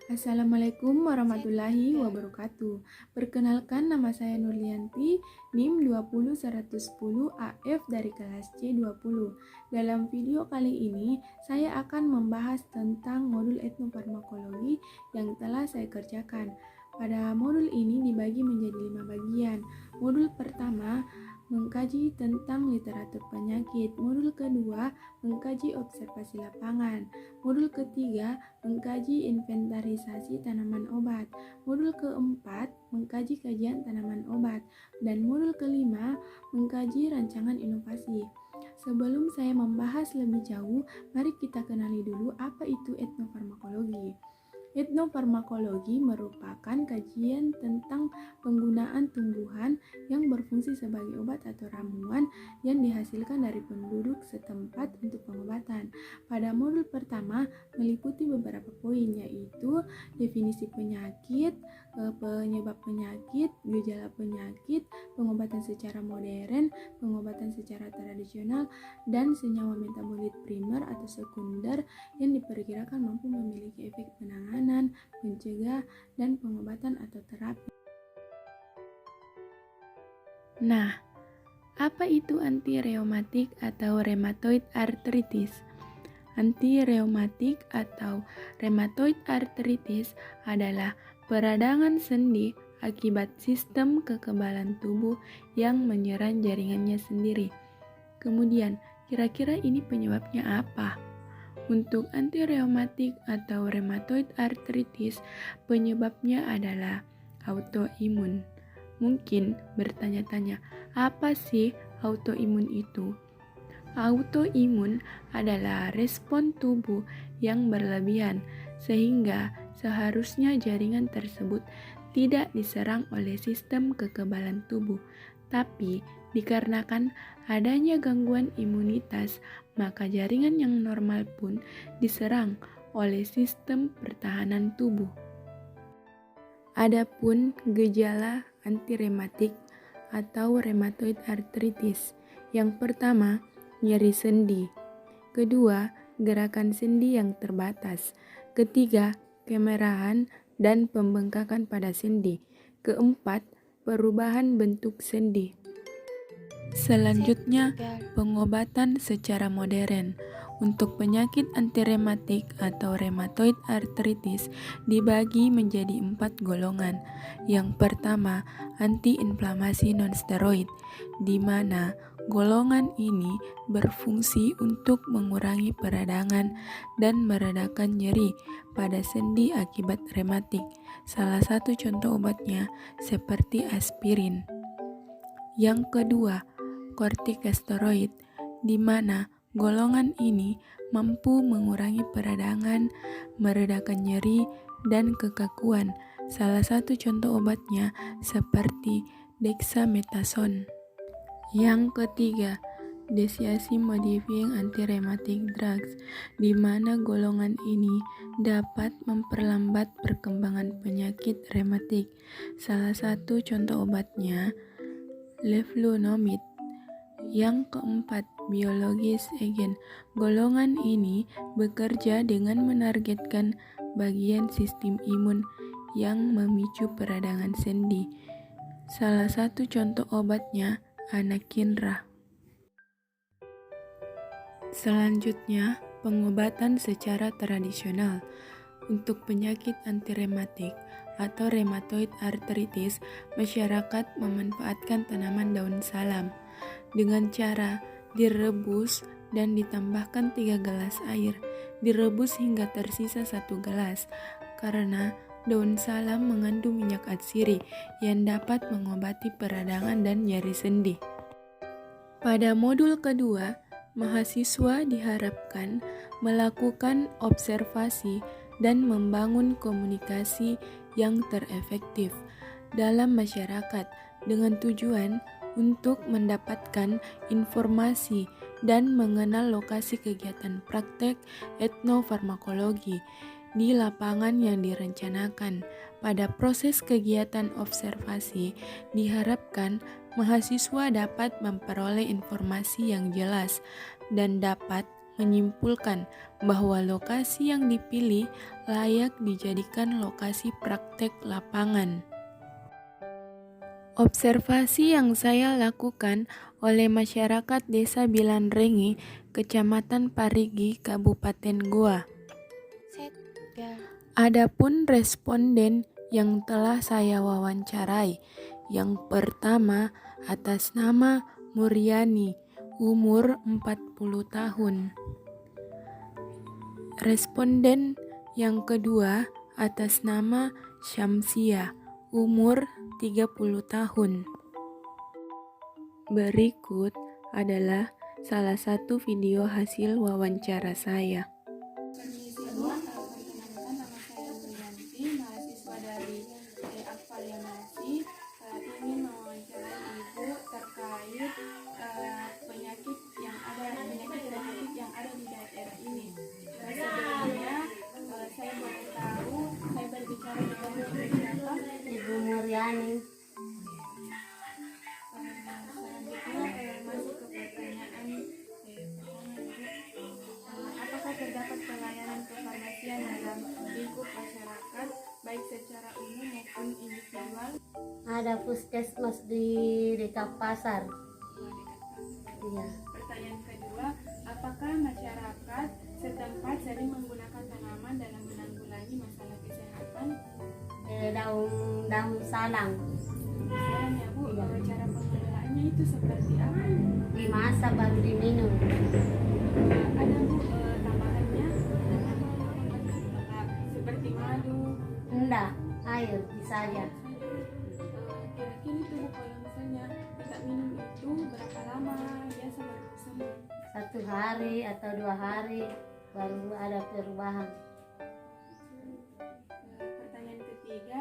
Assalamualaikum warahmatullahi wabarakatuh. Perkenalkan, nama saya Nurlianti, NIM 20110 AF dari kelas C20. Dalam video kali ini, saya akan membahas tentang modul etnofarmakologi yang telah saya kerjakan. Pada modul ini dibagi menjadi 5 bagian. Modul pertama, mengkaji tentang literatur penyakit. Modul kedua, mengkaji observasi lapangan. Modul ketiga, mengkaji inventarisasi tanaman obat. Modul keempat, mengkaji kajian tanaman obat. Dan modul kelima, mengkaji rancangan inovasi. Sebelum saya membahas lebih jauh, mari kita kenali dulu apa itu etnofarmakologi. Etnofarmakologi merupakan kajian tentang penggunaan tumbuhan yang berfungsi sebagai obat atau ramuan yang dihasilkan dari penduduk setempat untuk pengobatan. Pada modul pertama meliputi beberapa poin, yaitu definisi penyakit, penyebab penyakit, gejala penyakit, pengobatan secara modern, pengobatan secara tradisional, dan senyawa metabolit primer atau sekunder yang diperkirakan mampu memiliki efek penanganan, mencegah, dan pengobatan atau terapi. Nah, apa itu anti-reumatik atau rheumatoid arthritis? Anti-reumatik atau rheumatoid arthritis adalah peradangan sendi akibat sistem kekebalan tubuh yang menyerang jaringannya sendiri. Kemudian, kira-kira ini penyebabnya apa? Untuk anti-reumatik atau rheumatoid arthritis, penyebabnya adalah autoimun. Mungkin bertanya-tanya, apa sih autoimun itu? Autoimun adalah respon tubuh yang berlebihan, sehingga seharusnya jaringan tersebut tidak diserang oleh sistem kekebalan tubuh, tapi dikarenakan adanya gangguan imunitas, maka jaringan yang normal pun diserang oleh sistem pertahanan tubuh. Adapun gejala antirematik atau rheumatoid arthritis, yang pertama, nyeri sendi. Kedua, gerakan sendi yang terbatas. Ketiga, kemerahan dan pembengkakan pada sendi. Keempat, perubahan bentuk sendi. Selanjutnya, pengobatan secara modern. Untuk penyakit antirematik atau rheumatoid arthritis dibagi menjadi 4 golongan. Yang pertama, antiinflamasi nonsteroid, di mana golongan ini berfungsi untuk mengurangi peradangan dan meredakan nyeri pada sendi akibat rematik. Salah satu contoh obatnya seperti aspirin. Yang kedua, kortikosteroid, di mana golongan ini mampu mengurangi peradangan, meredakan nyeri, dan kekakuan. Salah satu contoh obatnya seperti dexamethasone. Yang ketiga, disease-modifying antirheumatic drugs, di mana golongan ini dapat memperlambat perkembangan penyakit rematik. Salah satu contoh obatnya leflunomid. Yang keempat, biologis agent. Golongan ini bekerja dengan menargetkan bagian sistem imun yang memicu peradangan sendi. Salah satu contoh obatnya anakinra. Selanjutnya, pengobatan secara tradisional. Untuk penyakit antirematik atau rheumatoid arthritis, masyarakat memanfaatkan tanaman daun salam dengan cara direbus dan ditambahkan 3 gelas air. Direbus hingga tersisa 1 gelas, karena daun salam mengandung minyak atsiri yang dapat mengobati peradangan dan nyeri sendi. Pada modul kedua, mahasiswa diharapkan melakukan observasi dan membangun komunikasi yang terefektif dalam masyarakat dengan tujuan untuk mendapatkan informasi dan mengenal lokasi kegiatan praktek etnofarmakologi di lapangan yang direncanakan. Pada proses kegiatan observasi, diharapkan mahasiswa dapat memperoleh informasi yang jelas dan dapat menyimpulkan bahwa lokasi yang dipilih layak dijadikan lokasi praktek lapangan. Observasi yang saya lakukan oleh masyarakat Desa Bilanrengi, Kecamatan Parigi, Kabupaten Goa. Adapun responden yang telah saya wawancarai, yang pertama atas nama Muriani, umur 40 tahun. Responden yang kedua atas nama Syamsia, umur 30 tahun. Berikut adalah salah satu video hasil wawancara saya. Perkenalkan, nama saya Nuryanti, mahasiswa dari Akvalianasi. Saat ini mewawancarai Ibu terkait penyakit yang ada di daerah ini. Sebelumnya saya boleh tahu, saya berbicara dengan siapa? Ibu Muriani. Selanjutnya masuk ke pertanyaan apakah terdapat pelayanan kefarmasian dalam lingkup masyarakat baik secara umum maupun individual? Ada puskesmas di dekat pasar. Iya. Pertanyaan kedua, apakah masyarakat setempat sering menggunakan tanaman dalam menanggulangi masalah kesehatan? Daun salam. Salam ya Bu, Iya. cara pengelolaannya itu seperti apa? Dimasak baru diminum. Ada Bu tambahannya? Seperti madu? Enggak, air bisa aja. Kira-kira itu Bu, kalau misalnya kita minum itu berapa lama biasa baru sembuh? 1 hari atau 2 hari baru ada perubahan. Pertanyaan ketiga,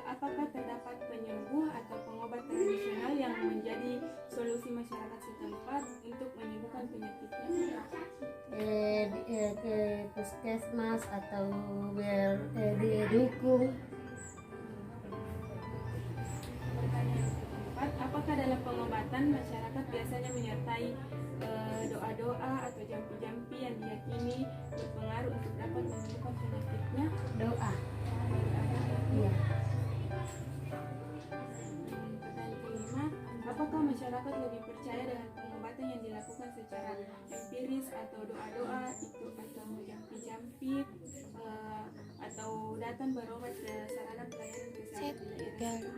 apakah terdapat penyembuh atau pengobat tradisional yang menjadi solusi masyarakat setempat untuk menyembuhkan penyakitnya? Ke puskesmas atau di dukung. Pertanyaan keempat, apakah dalam pengobatan masyarakat biasanya menyertai doa-doa atau jampi-jampi yang diyakini berpengaruh untuk dapat menyembuhkan penyakitnya? Doa. Iya. Iya. Pertanyaan kelima, apakah masyarakat lebih percaya dengan pengobatan yang dilakukan secara empiris atau doa-doa itu atau jampi-jampi atau datang berobat ke sarana pelayanan kesehatan di daerah?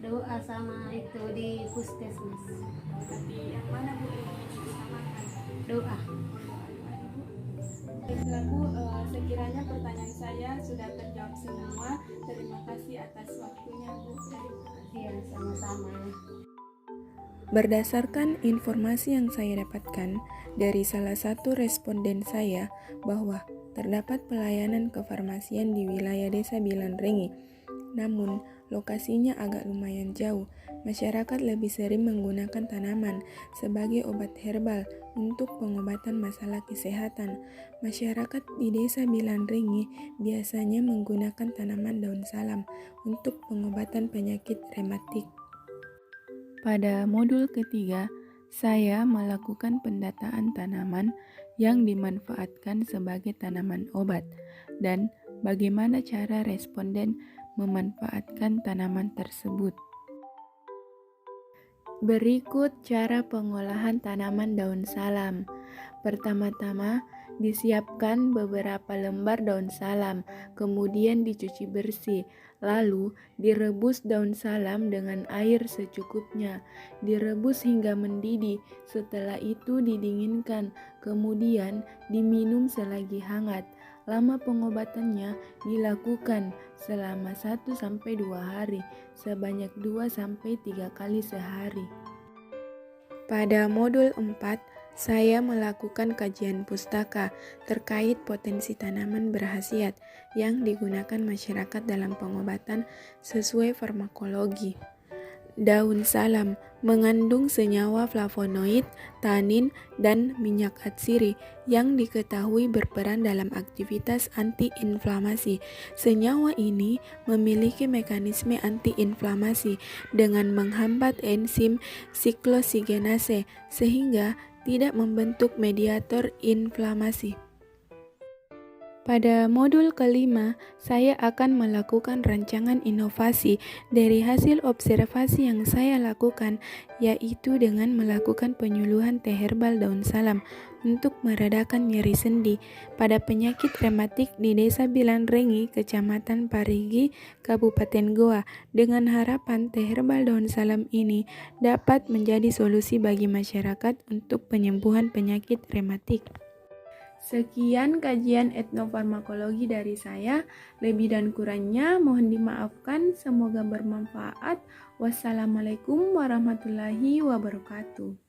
Doa sama itu di puskesmas. Tapi yang mana Bu yang diutamakan? Doa. Baiklah Bu, sekiranya pertanyaan saya sudah terjawab semua. Terima kasih atas waktunya Bu. Iya, sama-sama. Berdasarkan informasi yang saya dapatkan dari salah satu responden saya bahwa terdapat pelayanan kefarmasian di wilayah Desa Bilanrengi, namun lokasinya agak lumayan jauh. Masyarakat lebih sering menggunakan tanaman sebagai obat herbal untuk pengobatan masalah kesehatan. Masyarakat di Desa Bilanrengi biasanya menggunakan tanaman daun salam untuk pengobatan penyakit rematik. Pada modul ketiga, saya melakukan pendataan tanaman yang dimanfaatkan sebagai tanaman obat dan bagaimana cara responden memanfaatkan tanaman tersebut. Berikut cara pengolahan tanaman daun salam. Pertama-tama, disiapkan beberapa lembar daun salam, kemudian dicuci bersih. Lalu, direbus daun salam dengan air secukupnya. Direbus hingga mendidih. Setelah itu didinginkan, kemudian diminum selagi hangat. Lama pengobatannya dilakukan selama 1-2 hari, sebanyak 2-3 kali sehari. Pada modul 4, saya melakukan kajian pustaka terkait potensi tanaman berkhasiat yang digunakan masyarakat dalam pengobatan sesuai farmakologi. Daun salam mengandung senyawa flavonoid, tanin, dan minyak atsiri yang diketahui berperan dalam aktivitas antiinflamasi. Senyawa ini memiliki mekanisme antiinflamasi dengan menghambat enzim siklosigenase sehingga tidak membentuk mediator inflamasi. Pada modul kelima, saya akan melakukan rancangan inovasi dari hasil observasi yang saya lakukan, yaitu dengan melakukan penyuluhan teh herbal daun salam untuk meredakan nyeri sendi pada penyakit rematik di Desa Bilanrengi, Kecamatan Parigi, Kabupaten Goa, dengan harapan teh herbal daun salam ini dapat menjadi solusi bagi masyarakat untuk penyembuhan penyakit rematik. Sekian kajian etnofarmakologi dari saya. Lebih dan kurangnya mohon dimaafkan. Semoga bermanfaat. Wassalamualaikum warahmatullahi wabarakatuh.